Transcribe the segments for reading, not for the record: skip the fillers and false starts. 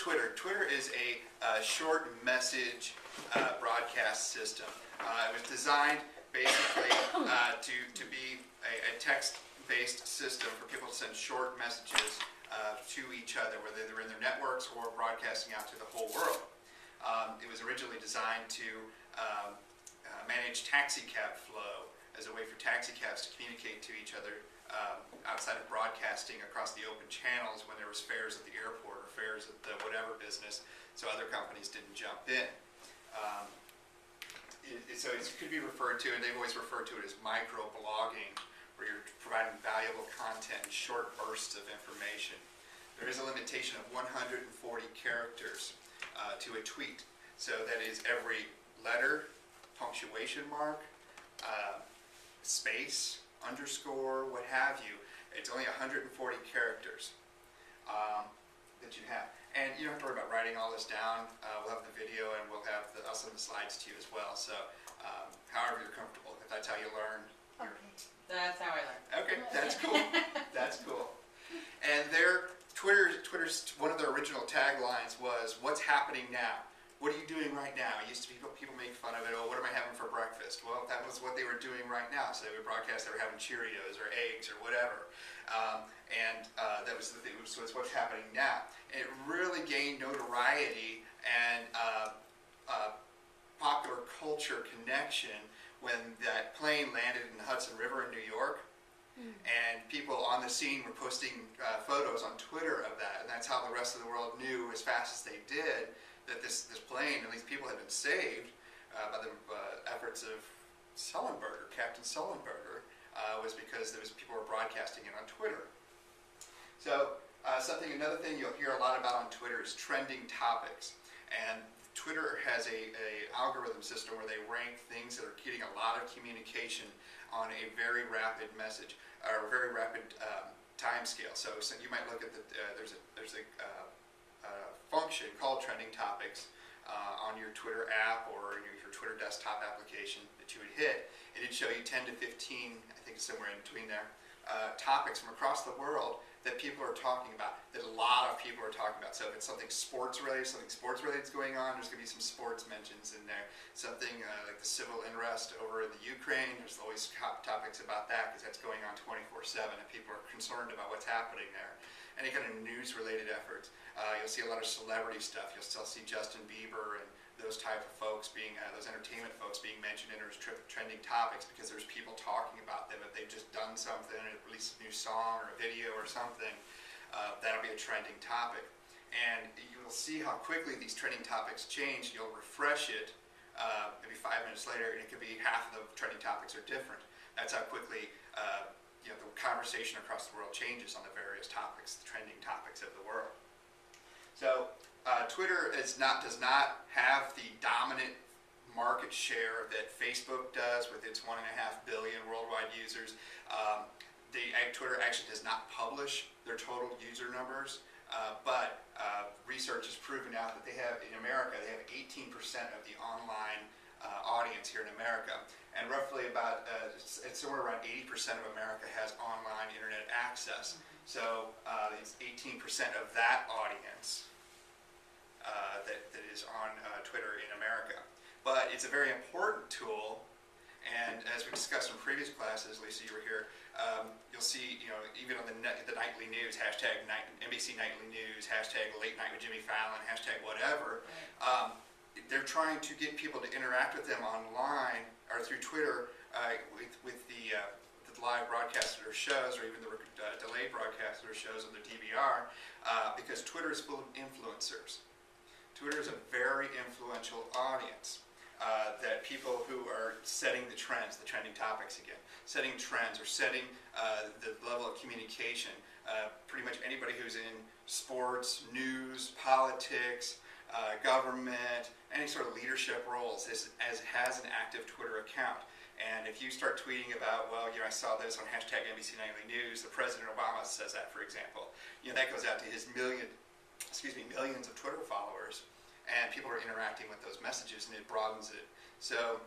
Twitter. Twitter is a short message broadcast system. It was designed basically to be a text-based system for people to send short messages to each other, whether they're in their networks or broadcasting out to the whole world. It was originally designed to manage taxi cab flow as a way for taxi cabs to communicate to each other outside of broadcasting across the open channels when there was fares at the airport or fares at the whatever business, so other companies didn't jump in. So it could be referred to, and they've always referred to it as microblogging, where you're providing valuable content in short bursts of information. There is a limitation of 140 characters to a tweet. So that is every letter, punctuation mark, space, underscore, what have you. It's only 140 characters that you have. And you don't have to worry about writing all this down. We'll have the video, and I'll send the slides to you as well. So however you're comfortable, if that's how you learn. Okay. That's how I learn. Okay, that's cool. That's cool. And Twitter's one of their original taglines was, "What's happening now? What are you doing right now?" It used to be people make fun of it. Oh, what am I having for breakfast? Well, that was what they were doing right now. So they would broadcast they were having Cheerios or eggs or whatever, that was the thing. So it's what's happening now. And it really gained notoriety and popular culture connection when that plane landed in the Hudson River in New York. And people on the scene were posting photos on Twitter of that, and that's how the rest of the world knew as fast as they did that this plane and these people had been saved by the efforts of Sullenberger, Captain Sullenberger, was because people were broadcasting it on Twitter. So another thing you'll hear a lot about on Twitter is trending topics, and Twitter has a algorithm system where they rank things that are getting a lot of communication on a very rapid message or a very rapid time scale. So you might look at there's a function called trending topics on your Twitter app or your Twitter desktop application that you would hit. It'd show you 10 to 15, I think somewhere in between there, topics from across the world that people are talking about, that a lot of people are talking about. So if it's something sports related is going on, there's going to be some sports mentions in there. Something like the civil unrest over in the Ukraine, there's always topics about that because that's going on 24/7 and people are concerned about what's happening there. Any kind of news related efforts. You'll see a lot of celebrity stuff. You'll still see Justin Bieber and those type of folks those entertainment folks being mentioned in those trending topics because there's people talking about them. If they've just done something, released a new song or a video or something, that'll be a trending topic. And you will see how quickly these trending topics change. You'll refresh it maybe 5 minutes later, and it could be half of the trending topics are different. That's how quickly the conversation across the world changes on the various topics, the trending topics of the world. So Twitter does not have the dominant market share that Facebook does with its 1.5 billion worldwide users. Twitter actually does not publish their total user numbers, but research has proven out that in America, they have 18% of the online audience here in America. And roughly it's somewhere around 80% of America has online internet access. So it's 18% of that audience that is on Twitter in America. But it's a very important tool, and as we discussed in previous classes, Lisa, you were here, you'll see, even on the nightly news, hashtag NBC Nightly News, hashtag Late Night with Jimmy Fallon, hashtag whatever, they're trying to get people to interact with them online or through Twitter with the live broadcast of their shows or even the delayed broadcast of their shows on their DVR because Twitter is full of influencers. Twitter is a very influential audience. That people who are setting the trends, the trending topics again, setting trends or setting the level of communication. Pretty much anybody who's in sports, news, politics, government, any sort of leadership roles has an active Twitter account. And if you start tweeting about, well, I saw this on hashtag NBC Nightly News, the President Obama says that, for example, that goes out to his millions of Twitter followers. And people are interacting with those messages, and it broadens it. So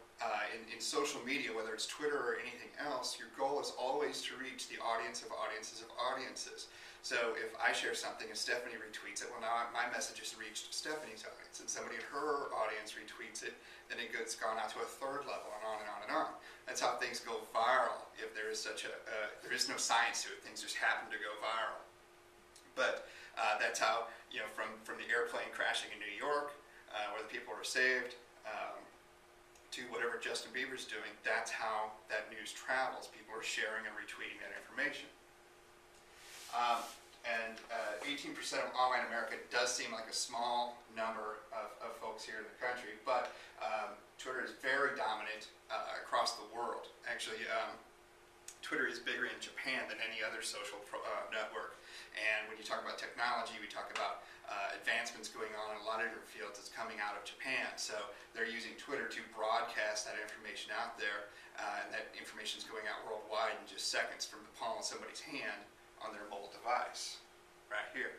in social media, whether it's Twitter or anything else, your goal is always to reach the audience of audiences of audiences. So if I share something and Stephanie retweets it, well, now my message has reached Stephanie's audience, and somebody in her audience retweets it, then it's gone out to a third level, and on and on and on. That's how things go viral. If there is there is no science to it, things just happen to go viral. But that's how, from the airplane crashing in New York, where the people were saved, to whatever Justin Bieber's doing, that's how that news travels. People are sharing and retweeting that information. And 18% of online America does seem like a small number of folks here in the country, but Twitter is very dominant across the world. Actually, Twitter is bigger in Japan than any other social network. And when you talk about technology, we talk about advancements going on in a lot of different fields that's coming out of Japan. So they're using Twitter to broadcast that information out there, and that information is going out worldwide in just seconds from the palm of somebody's hand on their mobile device, right here.